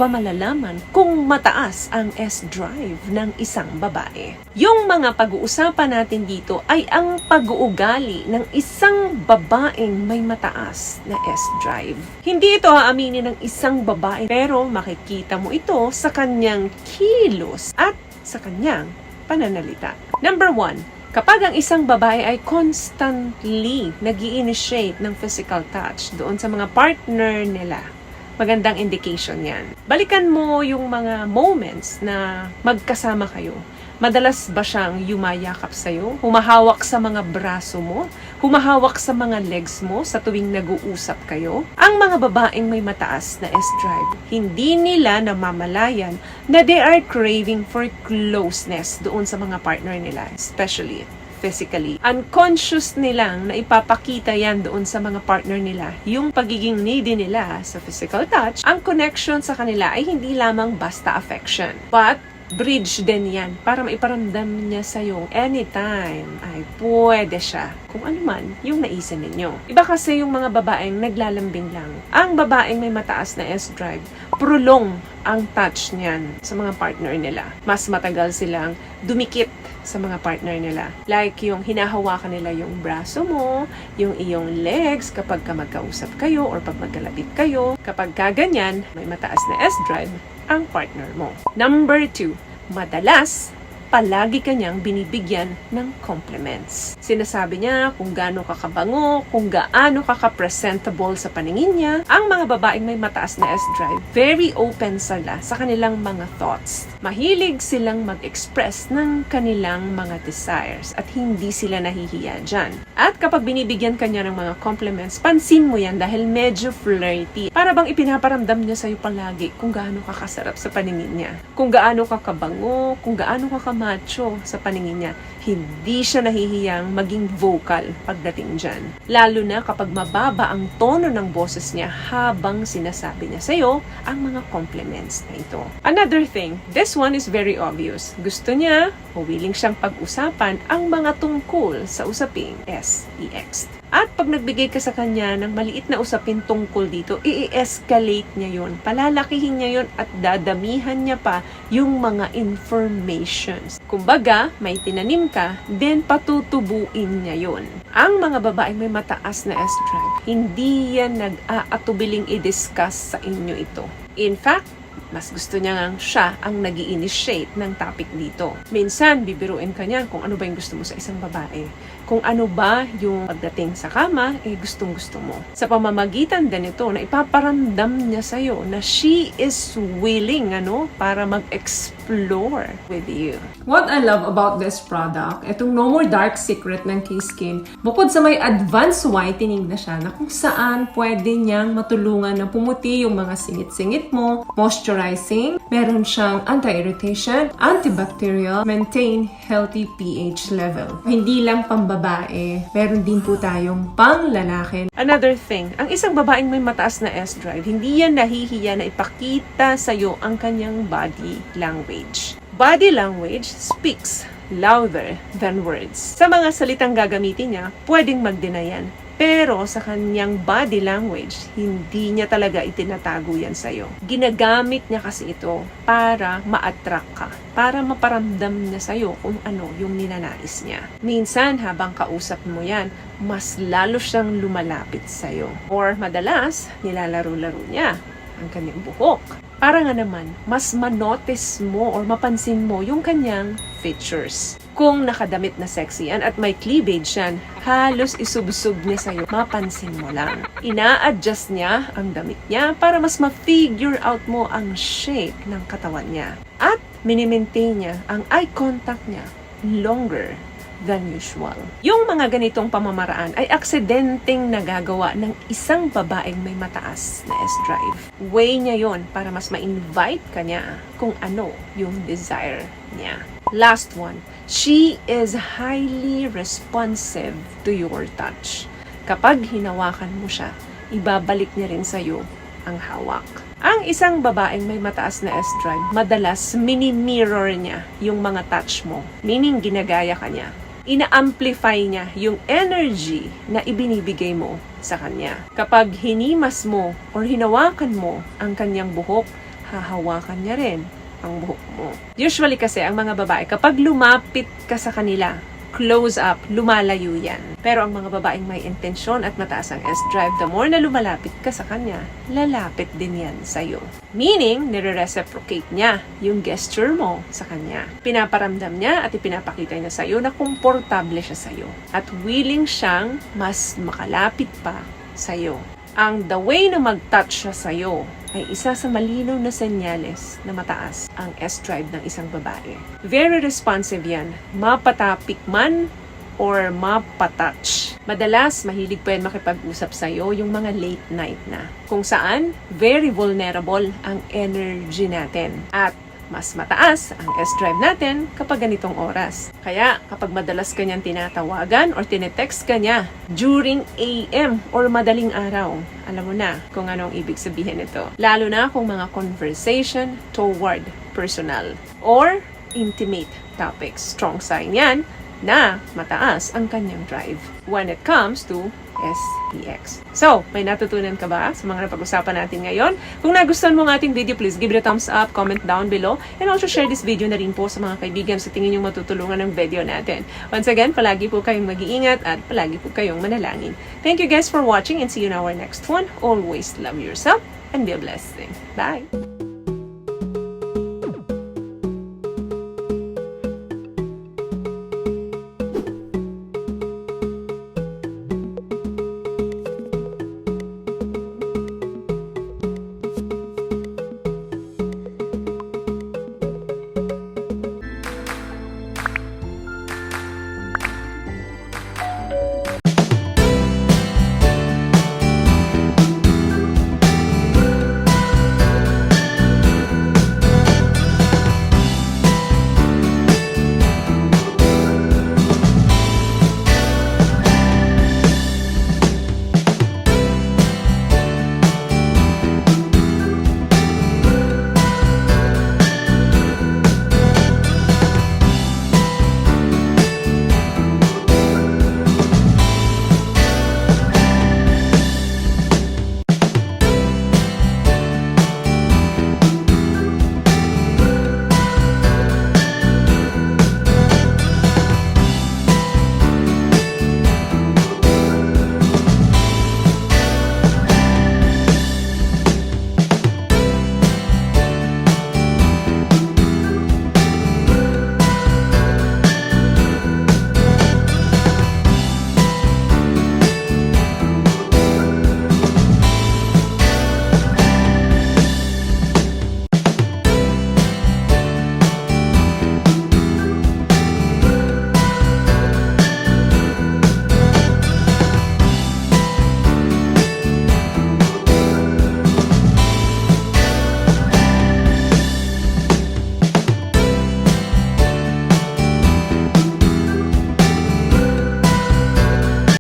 ba malalaman kung mataas ang S-drive ng isang babae? Yung mga pag-uusapan natin dito ay ang pag-uugali ng isang babaeng may mataas na S-drive. Hindi ito aaminin ng isang babae, pero makikita mo ito sa kanyang kilos at sa kanyang pananalita. Number 1. Kapag ang isang babae ay constantly nag-i-initiate ng physical touch doon sa mga partner nila, magandang indication yan. Balikan mo yung mga moments na magkasama kayo. Madalas ba siyang yumayakap sa'yo? Humahawak sa mga braso mo? Humahawak sa mga legs mo sa tuwing nag-uusap kayo? Ang mga babaeng may mataas na S-drive, hindi nila namamalayan na they are craving for closeness doon sa mga partner nila, especially physically. Unconscious nilang na ipapakita yan doon sa mga partner nila. Yung pagiging needy nila sa physical touch, ang connection sa kanila ay hindi lamang basta affection, but bridge din yan para maiparamdam niya sa'yo anytime ay pwede siya kung ano man yung naisin ninyo. Iba kasi yung mga babaeng naglalambing lang. Ang babaeng may mataas na S-drive, prolong ang touch niyan sa mga partner nila. Mas matagal silang dumikit sa mga partner nila. Like yung hinahawakan nila yung braso mo, yung iyong legs kapag ka magkausap kayo or pag magkalapit kayo. Kapag kaganyan, may mataas na S-drive ang partner mo. Number 2, madalas, palagi kanyang binibigyan ng compliments. Sinasabi niya kung gaano ka kabango, kung gaano ka ka-presentable sa paningin niya. Ang mga babaeng may mataas na S-drive, very open sila sa kanilang mga thoughts. Mahilig silang mag-express ng kanilang mga desires at hindi sila nahihiya dyan. At kapag binibigyan kanya ng mga compliments, pansin mo yan dahil medyo flirty. Para bang ipinaparamdam niya sa'yo palagi kung gaano ka kasarap sa paningin niya. Kung gaano ka kabango, kung gaano ka macho sa paningin niya. Hindi siya nahihiyang maging vocal pagdating dyan. Lalo na kapag mababa ang tono ng boses niya habang sinasabi niya sa'yo ang mga compliments na ito. Another thing, this one is very obvious. Gusto niya, o willing siyang pag-usapan ang mga tungkol sa usaping sex. At pag nagbigay ka sa kanya ng maliit na usapin tungkol dito, i-escalate niya yun. Palalakihin niya yun at dadamihan niya pa yung mga informations. Kumbaga, may tinanim ka, then patutubuin niya yun. Ang mga babaeng may mataas na S-drive, hindi yan nag-aatubiling i-discuss sa inyo ito. In fact, mas gusto niya ngang siya ang nag-i-initiate ng topic dito. Minsan, bibiruin ka niya kung ano ba yung gusto mo sa isang babae. Kung ano ba yung pagdating sa kama, gustong-gusto mo. Sa pamamagitan din ito na ipaparamdam niya sa'yo na she is willing, para mag-explore with you. What I love about this product, itong No More Dark Secret ng K-Skin, bukod sa may advanced whitening na siya, na kung saan pwede niyang matulungan na pumuti yung mga singit-singit mo, moisturizing, meron siyang anti-irritation, antibacterial, maintain healthy pH level. Hindi lang pambabae, meron din po tayong pang-lalaki. Another thing, ang isang babaeng may mataas na S-drive, hindi yan nahihiya na ipakita sa'yo ang kanyang body language. Body language speaks louder than words. Sa mga salitang gagamitin niya, pwedeng mag-deny yan. Pero sa kanyang body language, hindi niya talaga itinatago yan sa'yo. Ginagamit niya kasi ito para ma-attract ka. Para maparamdam niya sa'yo kung ano yung ninanais niya. Minsan, habang kausap mo yan, mas lalo siyang lumalapit sa'yo. Or madalas, nilalaro-laro niya ang kanyang buhok. Para nga naman, mas manotice mo or mapansin mo yung kanyang features. Kung nakadamit na sexy yan at may cleavage yan, halos isubsub niya sa'yo, mapansin mo lang. Ina-adjust niya ang damit niya para mas ma-figure out mo ang shape ng katawan niya. At minimaintain niya ang eye contact niya longer than usual. Yung mga ganitong pamamaraan ay aksidenteng nagagawa ng isang babaeng may mataas na S-drive. Way niya yon para mas ma-invite ka niya kung ano yung desire niya. Last one, she is highly responsive to your touch. Kapag hinawakan mo siya, ibabalik niya rin sa'yo ang hawak. Ang isang babaeng may mataas na S-drive, madalas mini-mirror niya yung mga touch mo. Meaning, ginagaya ka niya. Ina-amplify niya yung energy na ibinibigay mo sa kanya. Kapag hinimas mo or hinawakan mo ang kanyang buhok, hahawakan niya rin ang buhok mo. Usually kasi, ang mga babae, kapag lumapit ka sa kanila, close up, lumalayo yan. Pero ang mga babaeng may intensyon at mataas ang S-drive, the more na lumalapit ka sa kanya, lalapit din yan sa'yo. Meaning, nire-reciprocate niya yung gesture mo sa kanya. Pinaparamdam niya at ipinapakita niya sa'yo na komportable siya sa'yo. At willing siyang mas makalapit pa sa'yo. Ang the way na mag-touch siya sa'yo ay isa sa malinaw na senyales na mataas ang S-drive ng isang babae. Very responsive yan. Mapatapik man or mapatouch. Madalas, mahilig pa yan makipag-usap sa'yo yung mga late night na. Kung saan, very vulnerable ang energy natin. At mas mataas ang S-drive natin kapag ganitong oras. Kaya kapag madalas kanyang tinatawagan or tinetext kanya during AM or madaling araw, alam mo na kung anong ibig sabihin nito. Lalo na kung mga conversation toward personal or intimate topics. Strong sign yan na mataas ang kanyang drive when it comes to SPX. So, may natutunan ka ba sa mga napag-usapan natin ngayon? Kung nagustuhan mo ang ating video, please give it a thumbs up, comment down below, and also share this video na rin po sa mga kaibigan sa tingin yung matutulungan ng video natin. Once again, palagi po kayong mag-iingat at palagi po kayong manalangin. Thank you guys for watching and see you in our next one. Always love yourself and be a blessing. Bye!